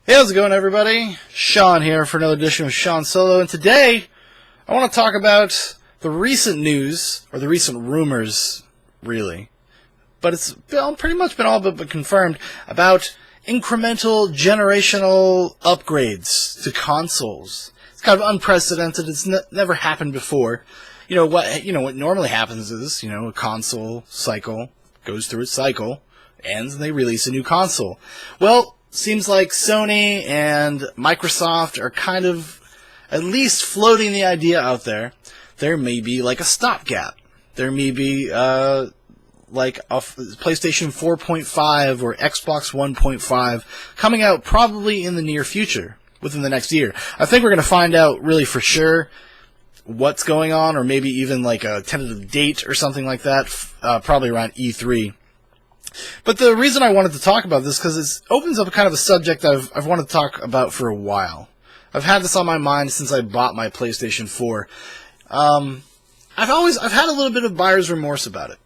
Hey, how's it going, everybody? Sean here for another edition of Sean Solo, and today I want to talk about the recent news, or the recent rumors, really, but it's pretty much been all but confirmed, about incremental generational upgrades to consoles. It's kind of unprecedented. It's never happened before. What normally happens is, a console cycle goes through its cycle, ends, and they release a new console. Well, seems like Sony and Microsoft are kind of at least floating the idea out there. There may be like a stopgap. There may be like a PlayStation 4.5 or Xbox 1.5 coming out probably in the near future, within the next year. I think we're going to find out really for sure what's going on, or maybe even like a tentative date or something like that, probably around E3. But the reason I wanted to talk about this because it opens up kind of a subject that I've wanted to talk about for a while. I've had this on my mind since I bought my PlayStation 4. I've had a little bit of buyer's remorse about it.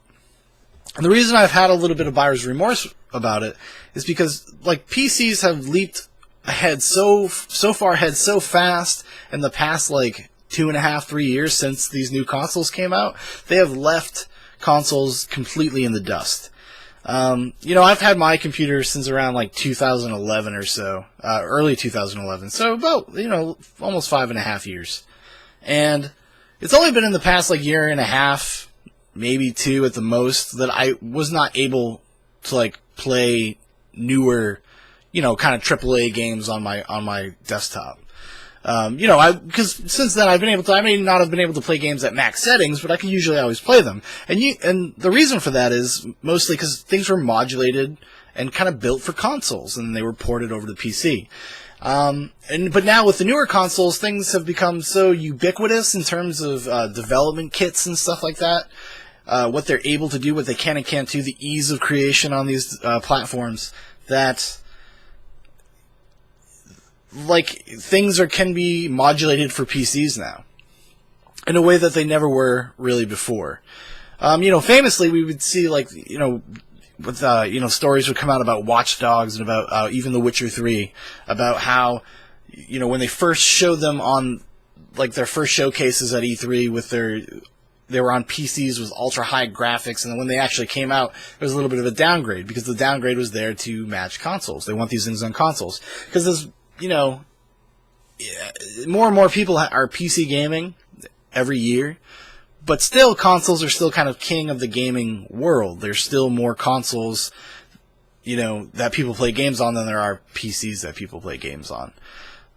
And the reason I've had a little bit of buyer's remorse about it is because like PCs have leaped ahead so far ahead so fast in the past like 2.5, 3 years since these new consoles came out. They have left consoles completely in the dust. I've had my computer since around like 2011 or so, early 2011, so about, almost 5.5 years. And it's only been in the past like year and a half, maybe 2 at the most, that I was not able to like play newer, kind of AAA games on my desktop. Because since then I may not have been able to play games at max settings, but I can usually always play them. And the reason for that is mostly because things were modulated and kind of built for consoles, and they were ported over to PC. But now with the newer consoles, things have become so ubiquitous in terms of development kits and stuff like that. What they're able to do, what they can and can't do, the ease of creation on these platforms, that like things can be modulated for PCs now in a way that they never were really before. Famously we would see like, stories would come out about Watch Dogs and about even The Witcher 3, about how, when they first showed them on like their first showcases at E3 they were on PCs with ultra high graphics, and then when they actually came out, there was a little bit of a downgrade because the downgrade was there to match consoles. They want these things on consoles because there's more and more people are PC gaming every year, but still consoles are still kind of king of the gaming world. There's still more consoles, that people play games on than there are PCs that people play games on.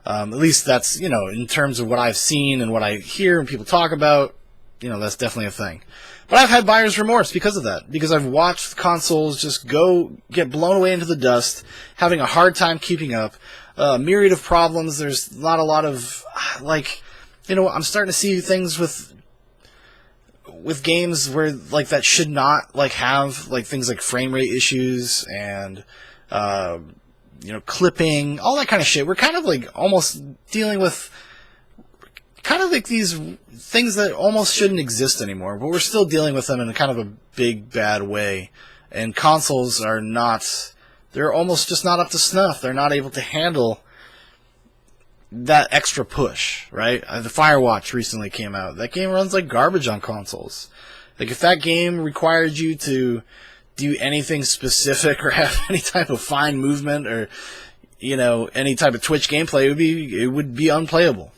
At least that's, in terms of what I've seen and what I hear and people talk about, that's definitely a thing. But I've had buyer's remorse because of that, because I've watched consoles just get blown away into the dust, having a hard time keeping up. A myriad of problems. There's not a lot of, I'm starting to see things with games where, like, that should not, like, have, like, things like frame rate issues and, clipping, all that kind of shit. We're kind of, like, almost dealing with kind of, like, these things that almost shouldn't exist anymore, but we're still dealing with them in a kind of a big, bad way. And consoles are not... They're almost just not up to snuff. They're not able to handle that extra push, right? The Firewatch recently came out. That game runs like garbage on consoles. Like, if that game required you to do anything specific or have any type of fine movement or, any type of Twitch gameplay, it would be unplayable.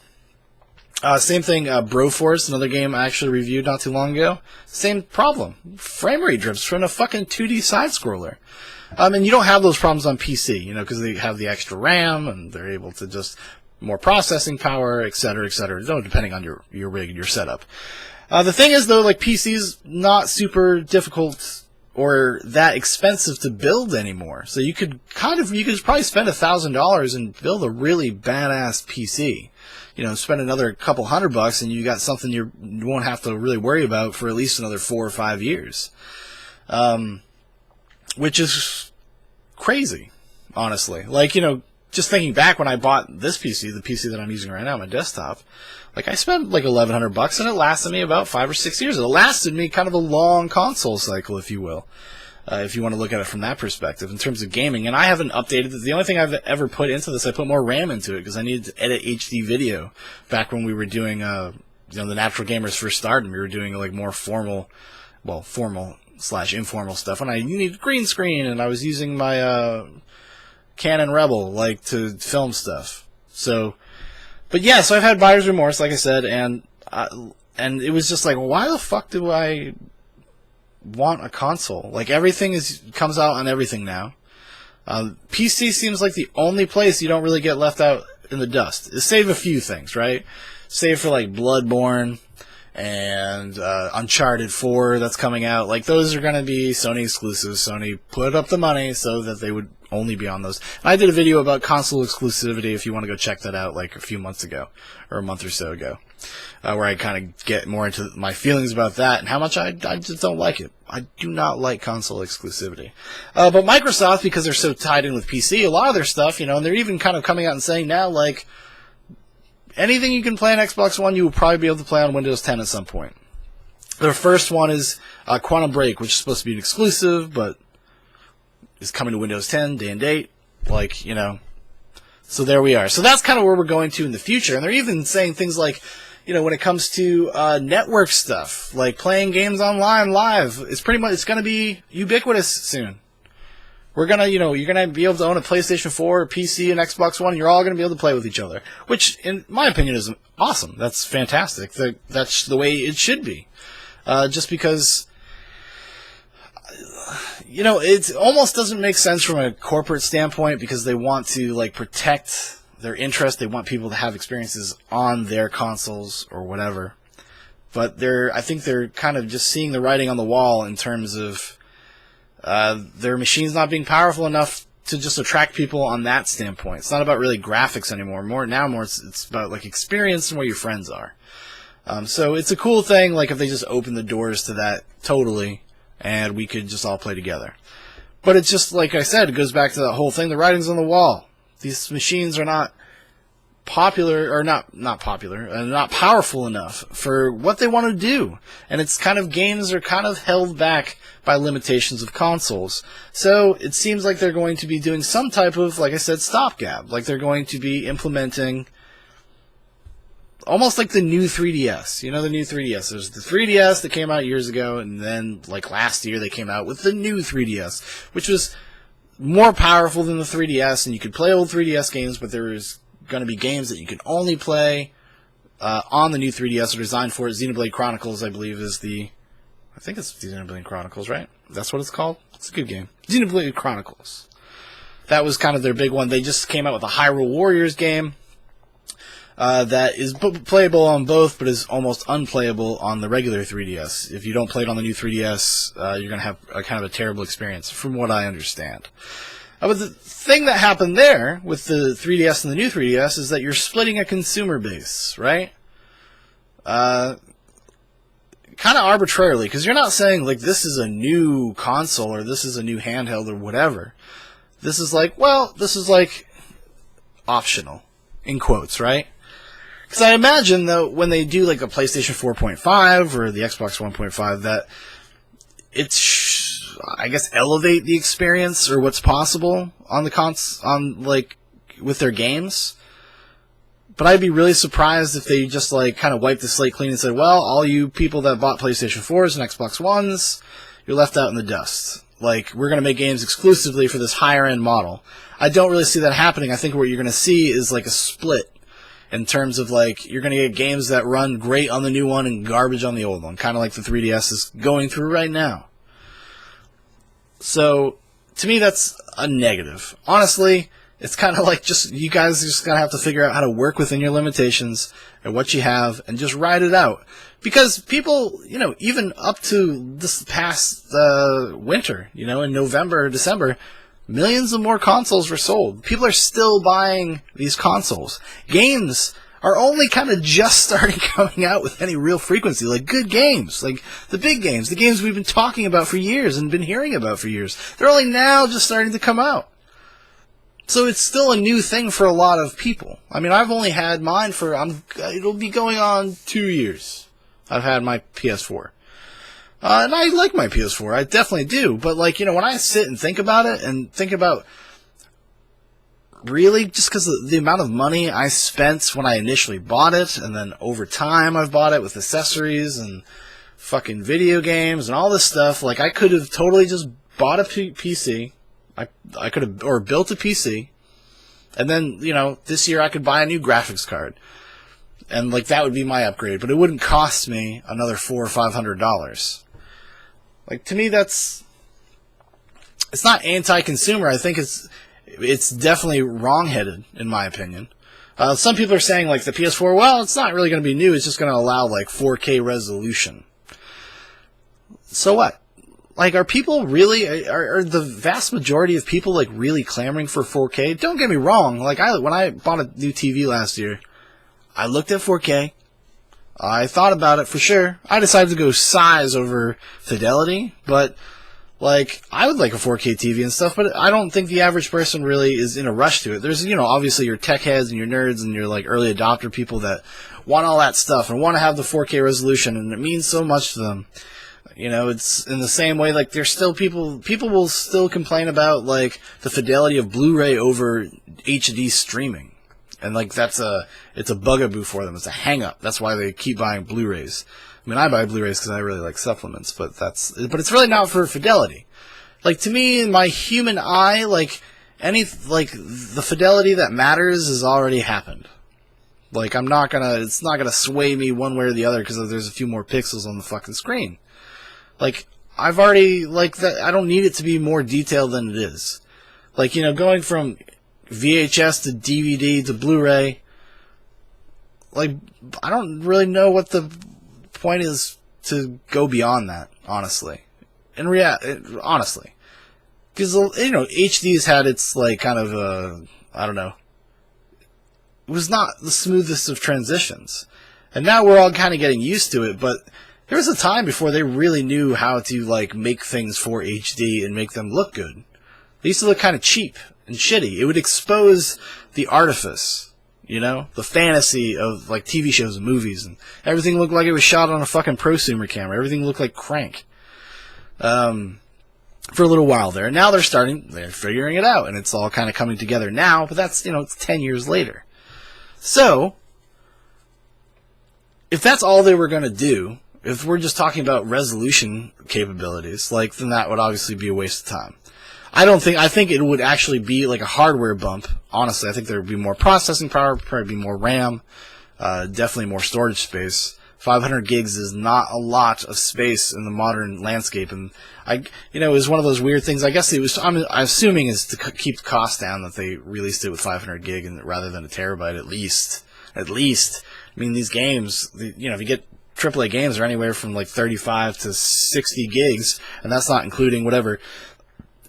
Same thing, Broforce, another game I actually reviewed not too long ago. Same problem. Frame rate drips from a fucking 2D side-scroller. And you don't have those problems on PC, because they have the extra RAM, and they're able to just more processing power, et cetera, depending on your rig and your setup. The thing is, though, like, PC's not super difficult or that expensive to build anymore. So you could probably spend $1,000 and build a really badass PC. Spend another couple $100 and you got something you won't have to really worry about for at least another 4 or 5 years. Which is crazy, honestly. Like, just thinking back when I bought this PC, the PC that I'm using right now, my desktop, like, I spent like $1,100 and it lasted me about 5 or 6 years. It lasted me kind of a long console cycle, if you will. if you want to look at it from that perspective in terms of gaming. And I haven't updated it. The only thing I've ever put into this, I put more RAM into it because I needed to edit HD video back when we were doing, the Natural Gamers first started, and we were doing like more formal / informal stuff. And I needed green screen, and I was using my Canon Rebel to film stuff. So, but yeah, so I've had buyer's remorse, like I said, and it was just like, why the fuck do I want a console? Like, everything comes out on everything now. PC seems like the only place you don't really get left out in the dust. Save a few things, right? Save for like Bloodborne and Uncharted 4 that's coming out. Like, those are going to be Sony exclusives. Sony put up the money so that they would only be on those. And I did a video about console exclusivity if you want to go check that out like a few months ago, or a month or so ago, where I kind of get more into my feelings about that and how much I just don't like it. I do not like console exclusivity. But Microsoft, because they're so tied in with PC, a lot of their stuff, and they're even kind of coming out and saying now, like, anything you can play on Xbox One, you will probably be able to play on Windows 10 at some point. Their first one is Quantum Break, which is supposed to be an exclusive, but is coming to Windows 10, day and date. So there we are. So that's kind of where we're going to in the future. And they're even saying things like, when it comes to network stuff, like playing games online live, it's going to be ubiquitous soon. We're going to, you're going to be able to own a PlayStation 4, a PC, and Xbox One, and you're all going to be able to play with each other, which, in my opinion, is awesome. That's fantastic. That's the way it should be. Just because, it almost doesn't make sense from a corporate standpoint because they want to, protect their interest. They want people to have experiences on their consoles or whatever. But I think they're kind of just seeing the writing on the wall in terms of their machines not being powerful enough to just attract people on that standpoint. It's not about really graphics anymore. More it's about experience and where your friends are. So it's a cool thing, if they just open the doors to that totally, and we could just all play together. But it's just, like I said, it goes back to that whole thing, the writing's on the wall. These machines are not popular, or not popular, and not powerful enough for what they want to do. And it's games are kind of held back by limitations of consoles. So it seems like they're going to be doing some type of, like I said, stopgap. Like they're going to be implementing almost like the new 3DS. The new 3DS. There's the 3DS that came out years ago, and then last year they came out with the new 3DS, which was more powerful than the 3DS, and you could play old 3DS games, but there was going to be games that you can only play on the new 3DS or designed for it. Xenoblade Chronicles, I believe, I think it's Xenoblade Chronicles, right? That's what it's called? It's a good game. Xenoblade Chronicles. That was kind of their big one. They just came out with a Hyrule Warriors game that is playable on both, but is almost unplayable on the regular 3DS. If you don't play it on the new 3DS, you're going to have a kind of a terrible experience, from what I understand. But the thing that happened there with the 3DS and the new 3DS is that you're splitting a consumer base, right? Kind of arbitrarily, because you're not saying, this is a new console or this is a new handheld or whatever. This is optional, in quotes, right? Because I imagine, though, when they do, a PlayStation 4.5 or the Xbox 1.5, that it's, I guess, elevate the experience or what's possible on the with their games. But I'd be really surprised if they just, kind of wiped the slate clean and said, well, all you people that bought PlayStation 4s and Xbox Ones, you're left out in the dust. We're going to make games exclusively for this higher-end model. I don't really see that happening. I think what you're going to see is, a split in terms of, you're going to get games that run great on the new one and garbage on the old one, kind of like the 3DS is going through right now. So, to me, that's a negative. Honestly, it's kind of you guys just going to have to figure out how to work within your limitations and what you have and just ride it out. Because people, even up to this past winter, in November or December, millions of more consoles were sold. People are still buying these consoles. Games are only kind of just starting coming out with any real frequency. Good games, the big games, the games we've been talking about for years and been hearing about for years. They're only now just starting to come out. So it's still a new thing for a lot of people. I mean, I've only had mine it'll be going on 2 years. I've had my PS4. And I like my PS4. I definitely do. But, like, when I sit and think about it and think about really just because the amount of money I spent when I initially bought it, and then over time I've bought it with accessories and fucking video games and all this stuff, like, I could have totally just bought a PC. I could have, or built a PC, and then, this year I could buy a new graphics card. And, like, that would be my upgrade, but it wouldn't cost me another $400 or $500. Like, to me, it's not anti-consumer. I think it's definitely wrong-headed, in my opinion. Some people are saying, like, the PS4, well, it's not really going to be new. It's just going to allow, like, 4K resolution. So what? Like, are people really, are the vast majority of people, like, really clamoring for 4K? Don't get me wrong. Like, when I bought a new TV last year, I looked at 4K. I thought about it for sure. I decided to go size over fidelity, but, like, I would like a 4K TV and stuff, but I don't think the average person really is in a rush to it. There's, obviously your tech heads and your nerds and your, like, early adopter people that want all that stuff and want to have the 4K resolution, and it means so much to them. It's in the same way, like, there's still people will still complain about, like, the fidelity of Blu-ray over HD streaming. And, like, it's a bugaboo for them. It's a hang-up. That's why they keep buying Blu-rays. I mean, I buy Blu-rays because I really like supplements, but it's really not for fidelity. Like, to me, in my human eye, like, the fidelity that matters has already happened. Like, it's not gonna sway me one way or the other because there's a few more pixels on the fucking screen. Like, I've already, like, I don't need it to be more detailed than it is. Like, going from VHS to DVD to Blu-ray, like, I don't really know what the point is to go beyond that, honestly. Honestly. Because, HD's had its, like, kind of, I don't know. It was not the smoothest of transitions. And now we're all kind of getting used to it, but there was a time before they really knew how to, like, make things for HD and make them look good. They used to look kind of cheap and shitty. It would expose the artifice, the fantasy of, like, TV shows and movies, and everything looked like it was shot on a fucking prosumer camera. Everything looked like crank. For a little while there. And now they're figuring it out, and it's all kind of coming together now, but that's, it's 10 years later. So, if that's all they were going to do, if we're just talking about resolution capabilities, like, then that would obviously be a waste of time. I think it would actually be like a hardware bump. Honestly, I think there would be more processing power, probably be more RAM, definitely more storage space. 500 gigs is not a lot of space in the modern landscape, and it was one of those weird things. I guess I'm assuming is to keep the cost down that they released it with 500 gig and rather than a terabyte at least. I mean, these games, if you get AAA games are anywhere from like 35 to 60 gigs, and that's not including whatever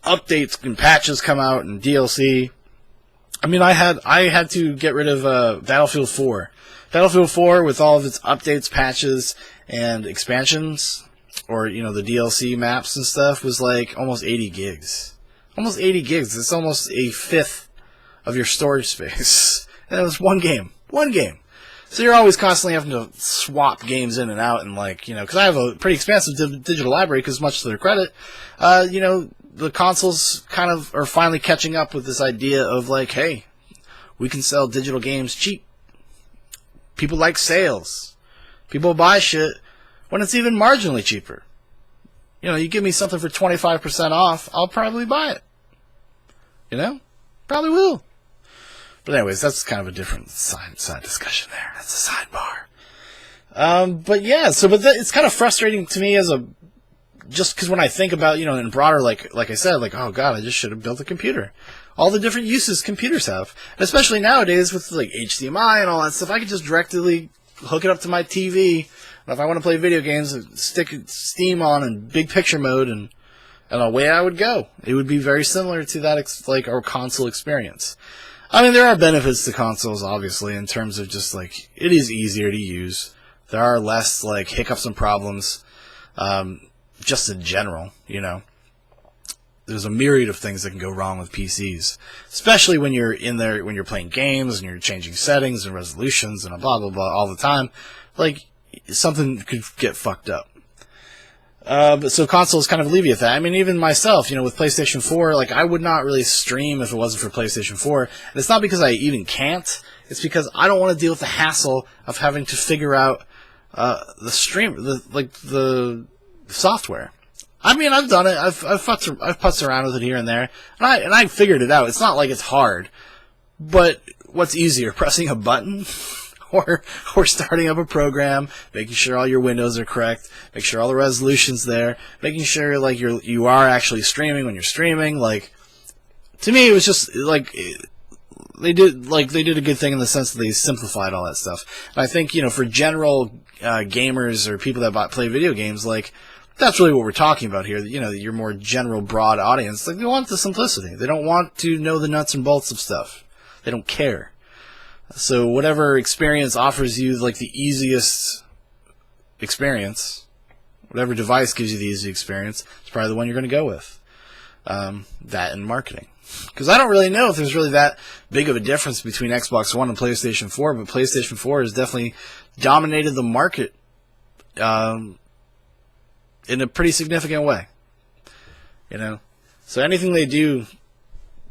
updates and patches come out and DLC. I mean, I had to get rid of Battlefield 4. Battlefield 4 with all of its updates, patches, and expansions, or the DLC maps and stuff, was like almost 80 gigs. Almost 80 gigs. It's almost a fifth of your storage space. And it was one game. One game. So you're always constantly having to swap games in and out, and because I have a pretty expansive digital library, because much to their credit, the consoles kind of are finally catching up with this idea of like, hey, we can sell digital games cheap. People like sales. People buy shit when it's even marginally cheaper. You give me something for 25% off, I'll probably buy it. Probably will. But anyways, that's kind of a different side discussion there. That's a sidebar. But yeah, it's kind of frustrating to me just because when I think about, in broader, like I said, like, oh god, I just should have built a computer. All the different uses computers have. And especially nowadays with like HDMI and all that stuff, I could just directly hook it up to my TV. And if I want to play video games, stick Steam on in big picture mode, and away I would go. It would be very similar to that, like our console experience. I mean, there are benefits to consoles, obviously, in terms of just, like, it is easier to use. There are less, like, hiccups and problems, just in general, There's a myriad of things that can go wrong with PCs, especially when you're in there, when you're playing games and you're changing settings and resolutions and blah, blah, blah all the time. Like, something could get fucked up. But so consoles kind of alleviate that. I mean, even myself, with PlayStation 4, like, I would not really stream if it wasn't for PlayStation 4. And it's not because I even can't. It's because I don't want to deal with the hassle of having to figure out the software. I mean, I've done it. I've putzed around with it here and there, and I figured it out. It's not like it's hard. But what's easier, pressing a button? Or starting up a program, making sure all your windows are correct, make sure all the resolution's there, making sure like you are actually streaming when you're streaming. Like, to me, it was just like they did a good thing in the sense that they simplified all that stuff. And I think for general gamers or people that play video games, like, that's really what we're talking about here. Your more general, broad audience, like, they want the simplicity. They don't want to know the nuts and bolts of stuff. They don't care. So whatever experience offers you like the easiest experience, whatever device gives you the easy experience, it's probably the one you're going to go with. That and marketing. Because I don't really know if there's really that big of a difference between Xbox One and PlayStation 4, but PlayStation 4 has definitely dominated the market in a pretty significant way. So anything they do,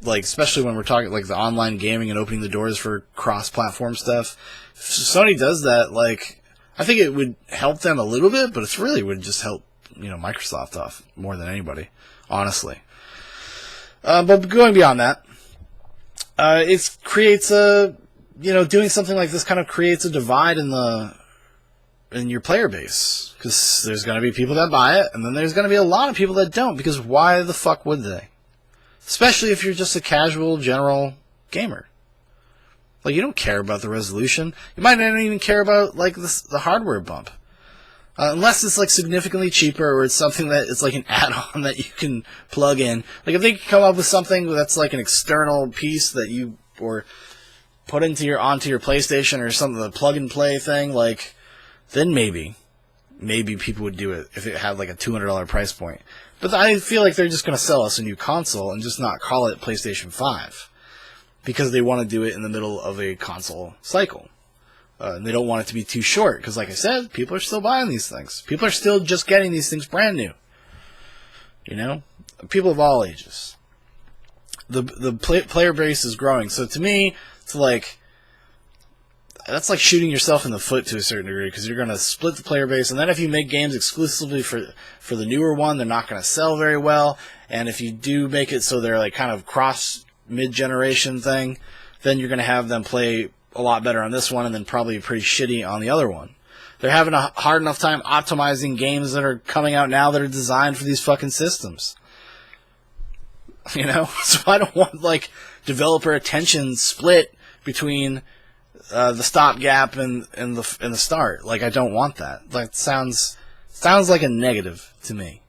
like, especially when we're talking like the online gaming and opening the doors for cross-platform stuff, if Sony does that, like, I think it would help them a little bit, but it really would just help Microsoft off more than anybody, honestly. But going beyond that, it creates doing something like this kind of creates a divide in your player base, because there's going to be people that buy it, and then there's going to be a lot of people that don't, because why the fuck would they? Especially if you're just a casual, general gamer. Like, you don't care about the resolution. You might not even care about, like, the hardware bump. Unless it's, like, significantly cheaper, or it's something that it's, like, an add-on that you can plug in. Like, if they come up with something that's, like, an external piece that you, or put onto your PlayStation, or something, the plug-and-play thing, like, then maybe people would do it if it had, like, a $200 price point. But I feel like they're just going to sell us a new console and just not call it PlayStation 5. Because they want to do it in the middle of a console cycle. And they don't want it to be too short. Because like I said, people are still buying these things. People are still just getting these things brand new. People of all ages. The player base is growing. So to me, it's like, that's like shooting yourself in the foot to a certain degree, because you're going to split the player base, and then if you make games exclusively for the newer one, they're not going to sell very well, and if you do make it so they're like kind of cross mid-generation thing, then you're going to have them play a lot better on this one, and then probably pretty shitty on the other one. They're having a hard enough time optimizing games that are coming out now that are designed for these fucking systems. So I don't want, like, developer attention split between the stopgap and the start. Like, I don't want that. Like, sounds like a negative to me.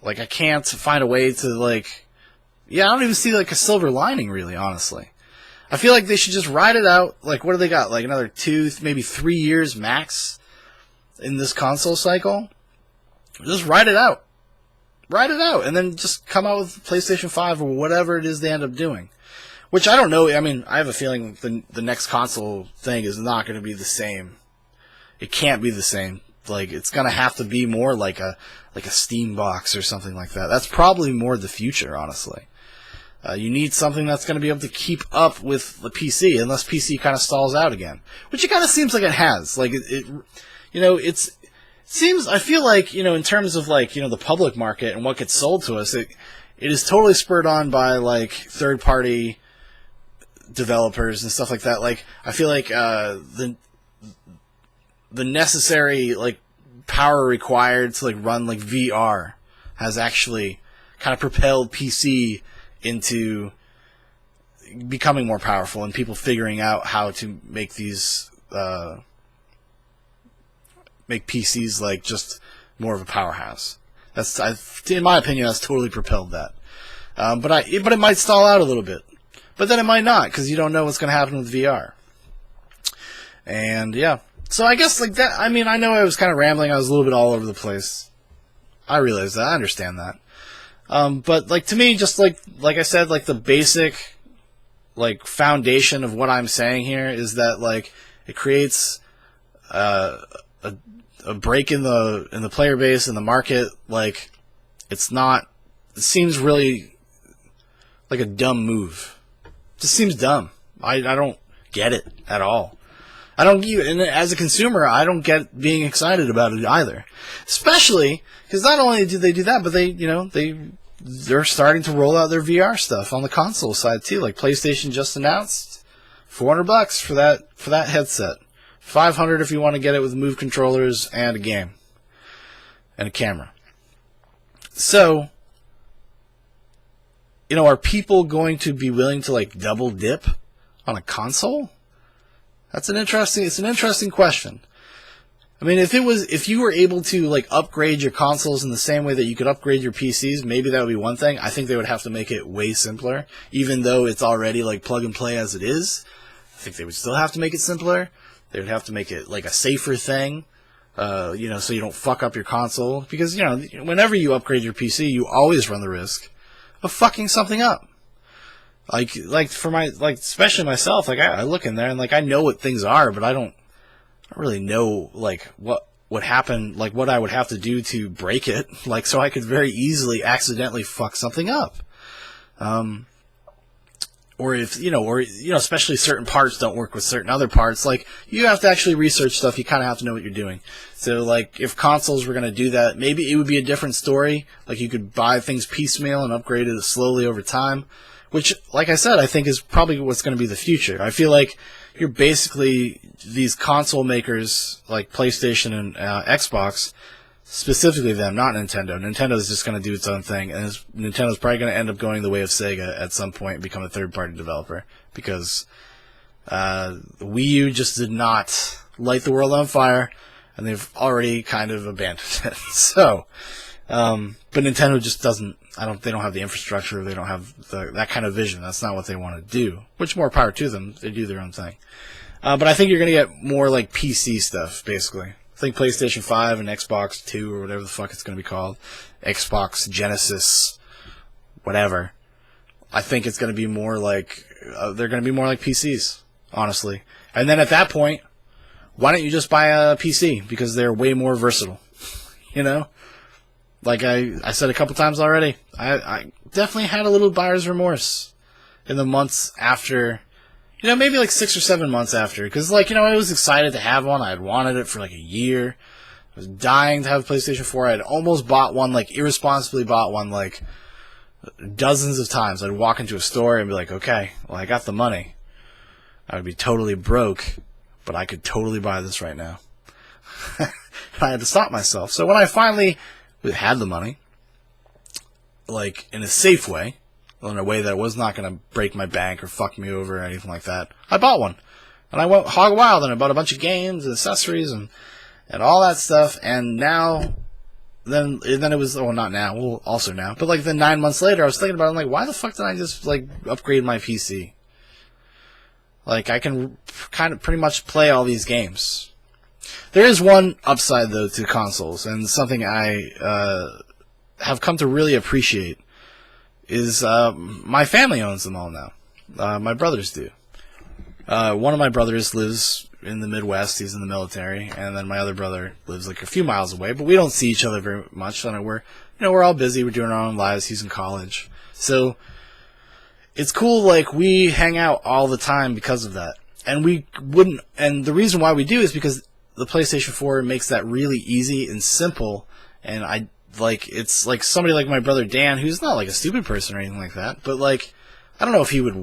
Like, I can't find a way to, like, I don't even see, like, a silver lining, really, honestly. I feel like they should just ride it out. Like, what do they got? Like, another 2, maybe 3 years max in this console cycle? Just ride it out. Ride it out, and then just come out with PlayStation 5 or whatever it is they end up doing. Which I don't know. I mean, I have a feeling the next console thing is not going to be the same. It can't be the same. Like, it's going to have to be more like a Steam box or something like that. That's probably more the future, honestly. You need something that's going to be able to keep up with the PC, unless PC kind of stalls out again. Which it kind of seems like it has. Like, it seems, I feel like, in terms of, like, the public market and what gets sold to us, it is totally spurred on by, like, third-party developers and stuff like that. Like, I feel like the necessary, like, power required to, like, run, like, VR has actually kind of propelled PC into becoming more powerful, and people figuring out how to make these make PCs like just more of a powerhouse. In my opinion, that's totally propelled that. But it might stall out a little bit. But then it might not, because you don't know what's going to happen with VR. And yeah, so I guess like that. I mean, I know I was kind of rambling. I was a little bit all over the place. I realize that. I understand that. But like to me, just like I said, like the basic like foundation of what I'm saying here is that like it creates a break in the player base, in the market. Like, it's not, it seems really like a dumb move. It just seems dumb. I don't get it at all. And as a consumer, I don't get being excited about it either. Especially because not only do they do that, but they're starting to roll out their VR stuff on the console side too. Like PlayStation just announced $400 for that headset, $500 if you want to get it with Move controllers and a game and a camera. So, are people going to be willing to like double dip on a console? It's an interesting question. I mean, if you were able to like upgrade your consoles in the same way that you could upgrade your PCs, maybe that would be one thing. I think they would have to make it way simpler, even though it's already like plug and play as it is. I think they would still have to make it simpler. They would have to make it like a safer thing, so you don't fuck up your console. Because whenever you upgrade your PC, you always run the risk of fucking something up. Especially myself, like I look in there and like I know what things are, but I don't really know like what happened, like what I would have to do to break it, like so I could very easily accidentally fuck something up. Or if especially certain parts don't work with certain other parts, like you have to actually research stuff. You kind of have to know what you're doing. So like if consoles were going to do that, maybe it would be a different story. Like you could buy things piecemeal and upgrade it slowly over time. Which, like I said, I think is probably what's going to be the future. I feel like you're basically, these console makers, like PlayStation and Xbox, specifically them, not Nintendo. Nintendo's just going to do its own thing, and Nintendo's probably going to end up going the way of Sega at some point and become a third-party developer, because the Wii U just did not light the world on fire, and they've already kind of abandoned it. So, but Nintendo just doesn't, they don't have the infrastructure, they don't have that kind of vision. That's not what they want to do, which more power to them. They do their own thing. But I think you're going to get more like PC stuff, basically. I think PlayStation 5 and Xbox 2 or whatever the fuck it's going to be called, Xbox Genesis, whatever. I think it's going to be more like, they're going to be more like PCs, honestly. And then at that point, why don't you just buy a PC? Because they're way more versatile, Like I said a couple times already, I definitely had a little buyer's remorse in the months after, maybe like 6 or 7 months after. Because, I was excited to have one. I had wanted it for like a year. I was dying to have a PlayStation 4. I had almost bought one, like irresponsibly bought one, like dozens of times. I'd walk into a store and be like, okay, well, I got the money. I would be totally broke, but I could totally buy this right now. I had to stop myself. So when I finally had the money, like in a safe way, in a way that was not going to break my bank or fuck me over or anything like that, I bought one. And I went hog wild and I bought a bunch of games and accessories and all that stuff. And then it was, not now, well, also now, but like then 9 months later, I was thinking about it, I'm like, why the fuck did I just like upgrade my PC? Like I can kind of pretty much play all these games. There is one upside, though, to consoles, and something I have come to really appreciate is my family owns them all now. My brothers do. One of my brothers lives in the Midwest. He's in the military, and then my other brother lives like a few miles away. But we don't see each other very much. And we're all busy. We're doing our own lives. He's in college, so it's cool. Like we hang out all the time because of that, and we wouldn't. And the reason why we do is because the PlayStation 4 makes that really easy and simple, and it's like somebody like my brother Dan, who's not like a stupid person or anything like that, but like, I don't know if he would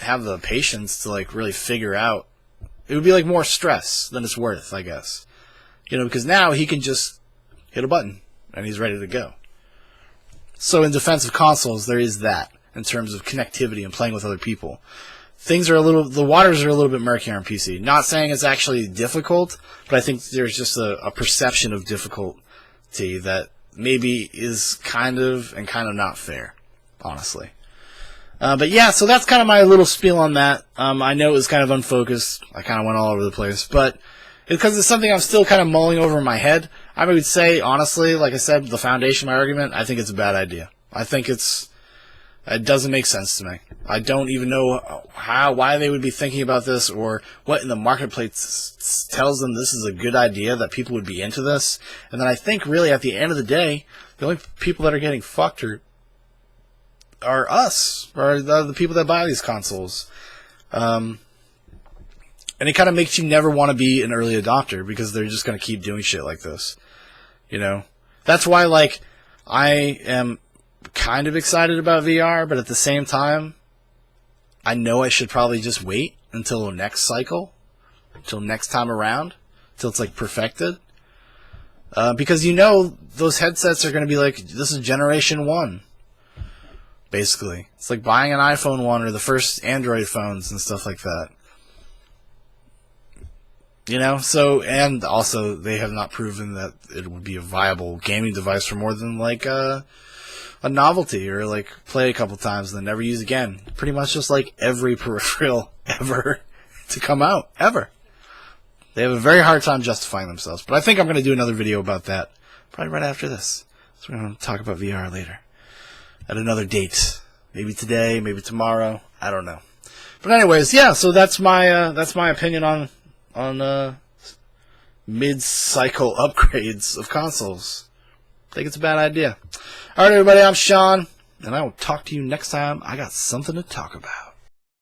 have the patience to like really figure out. It would be like more stress than it's worth, I guess. Because now he can just hit a button and he's ready to go. So in defense of consoles, there is that in terms of connectivity and playing with other people. The waters are a little bit murkier on PC. Not saying it's actually difficult, but I think there's just a perception of difficulty that maybe is kind of not fair, honestly. But yeah, so that's kind of my little spiel on that. I know it was kind of unfocused. I kind of went all over the place, but because it's something I'm still kind of mulling over in my head, I would say, honestly, like I said, the foundation of my argument, I think it's a bad idea. I think it's It doesn't make sense to me. I don't even know why they would be thinking about this, or what in the marketplace tells them this is a good idea, that people would be into this. And then I think really at the end of the day, the only people that are getting fucked are us, or the people that buy these consoles. And it kind of makes you never want to be an early adopter, because they're just going to keep doing shit like this. You know? That's why, like, I am kind of excited about VR, but at the same time, I know I should probably just wait until next cycle, until next time around, until it's, like, perfected. Because you know those headsets are going to be like, this is generation 1. Basically. It's like buying an iPhone 1 or the first Android phones and stuff like that. You know, so, and also they have not proven that it would be a viable gaming device for more than like a novelty, or like play a couple times and then never use again. Pretty much just like every peripheral ever to come out, ever. They have a very hard time justifying themselves. But I think I'm going to do another video about that probably right after this. So we're going to talk about VR later. At another date. Maybe today, maybe tomorrow. I don't know. But anyways, yeah, so that's my opinion on mid-cycle upgrades of consoles. I think it's a bad idea. Alright, everybody, I'm Sean, and I will talk to you next time I got something to talk about.